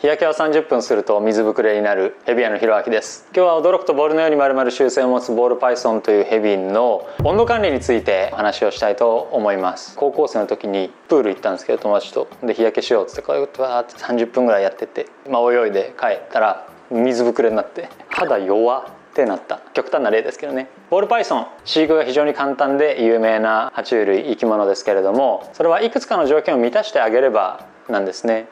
日焼けは30分すると水ぶくれになるヘビアのひろあきです。今日は驚くとボールのように丸々習性を持つボールパイソンというヘビの温度管理についてお話をしたいと思います。高校生の時にプール行ったんですけど、友達とで日焼けしようっつってこうやってわーって30分ぐらいやってて、泳いで帰ったら水ぶくれになって肌弱ってなった。極端な例ですけどね。ボールパイソン、飼育が非常に簡単で有名な爬虫類生き物ですけれども、それはいくつかの条件を満たしてあげればなんですね。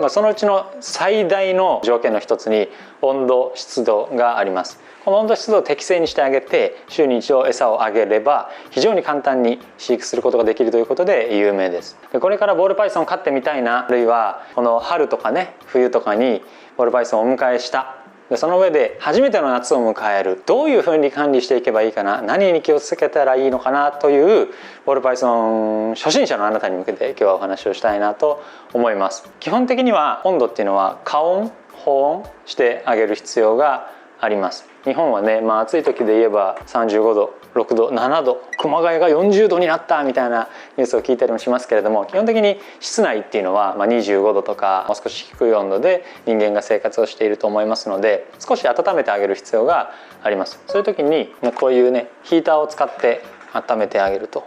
そのうちの最大の条件の一つに温度湿度があります。この温度湿度を適正にしてあげて週に一度餌をあげれば非常に簡単に飼育することができるということで有名です。これからボールパイソンを飼ってみたいな、あるいはこの春とかね冬とかにボールパイソンをお迎えした、その上で初めての夏を迎える、どういうふうに管理していけばいいかな、何に気をつけたらいいのかなというボールパイソン初心者のあなたに向けて今日はお話をしたいなと思います。基本的には温度っていうのは加温保温してあげる必要があります。日本はね、暑い時で言えば35度6度7度、熊谷が40度になったみたいなニュースを聞いたりもしますけれども、基本的に室内っていうのは25度とかもう少し低い温度で人間が生活をしていると思いますので、少し温めてあげる必要があります。そういう時にこういうねヒーターを使って温めてあげると、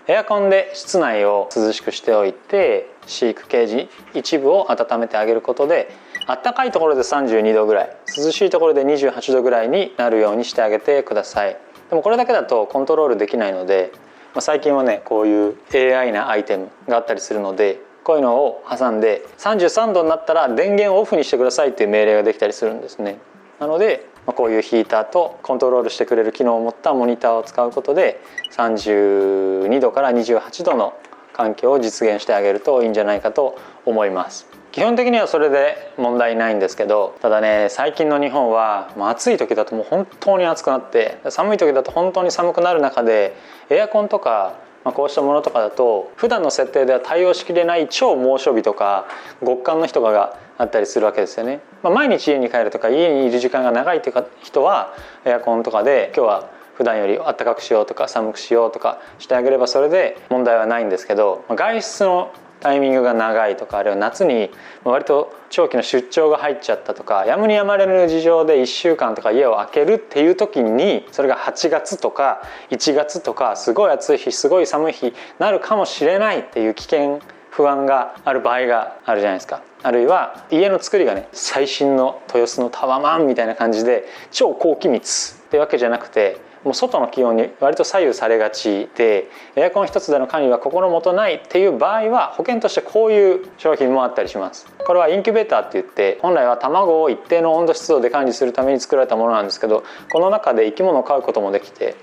エアコンで室内を涼しくしておいて飼育ケージ一部を温めてあげることで、暖かいところで32度ぐらい、涼しいところで28度ぐらいになるようにしてあげてください。でもこれだけだとコントロールできないので、最近はねこういう AI なアイテムがあったりするので、こういうのを挟んで33度になったら電源をオフにしてくださいっていう命令ができたりするんですね。なのでこういうヒーターとコントロールしてくれる機能を持ったモニターを使うことで32度から28度の環境を実現してあげるといいんじゃないかと思います。基本的にはそれで問題ないんですけど、ただね最近の日本は暑い時だともう本当に暑くなって、寒い時だと本当に寒くなる中でエアコンとかこうしたものとかだと普段の設定では対応しきれない超猛暑日とか極寒の日とかがあったりするわけですよね。毎日家に帰るとか家にいる時間が長いという人はエアコンとかで今日は普段より暖かくしようとか寒くしようとかしてあげればそれで問題はないんですけど、外出のタイミングが長いとか、あるいは夏に割と長期の出張が入っちゃったとか、やむにやまれぬ事情で1週間とか家を空けるっていう時に、それが8月とか1月とかすごい暑い日すごい寒い日なるかもしれないっていう危険不安がある場合があるじゃないですか。あるいは家の作りがね最新の豊洲のタワマンみたいな感じで超高気密ってわけじゃなくて、もう外の気温に割と左右されがちでエアコン一つでの管理は心もとないっていう場合は保険としてこういう商品もあったりします。これはインキュベーターって言って、本来は卵を一定の温度湿度で管理するために作られたものなんですけど、この中で生き物を飼うこともできて、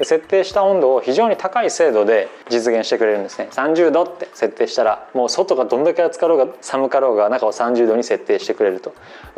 設定した温度を非常に高い精度で実現してくれるんですね。30度って設定したらもう外がどんだけ暑かろうが寒かろうが中を30度に設定してくれると、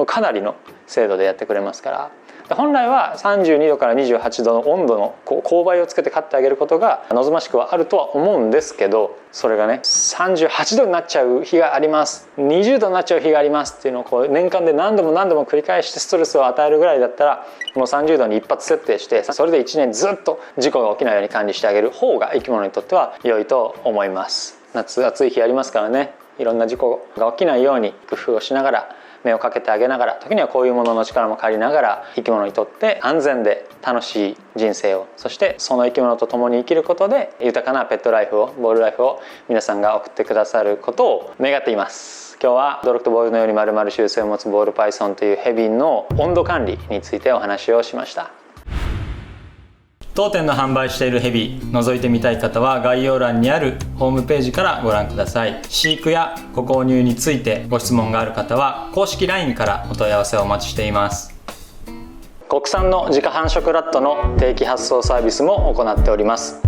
かなりの精度でやってくれますから、本来は32度から28度の温度の勾配をつけて飼ってあげることが望ましくはあるとは思うんですけど、それがね38度になっちゃう日があります、20度になっちゃう日がありますっていうのを年間で何度も何度も繰り返してストレスを与えるぐらいだったら、もう30度に一発設定してそれで1年ずっと事故が起きないように管理してあげる方が生き物にとっては良いと思います。夏暑い日ありますからね、いろんな事故が起きないように工夫をしながら目をかけてあげながら、時にはこういうものの力も借りながら生き物にとって安全で楽しい人生を、そしてその生き物と共に生きることで豊かなペットライフを、ボールライフを皆さんが送ってくださることを願っています。今日は驚くとボールのように丸々習性を持つボールパイソンというヘビの温度管理についてお話をしました。当店の販売しているヘビ覗いてみたい方は概要欄にあるホームページからご覧ください。飼育やご購入についてご質問がある方は公式 LINE からお問い合わせをお待ちしています。国産の自家繁殖ラットの定期発送サービスも行っております。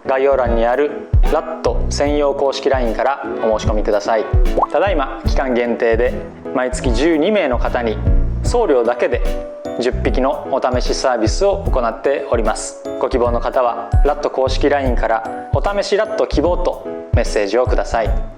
概要欄にあるラット専用公式 LINE からお申し込みください。ただいま期間限定で毎月12名の方に送料だけで10匹のお試しサービスを行っております。ご希望の方はラット公式 LINE からお試しラット希望とメッセージをください。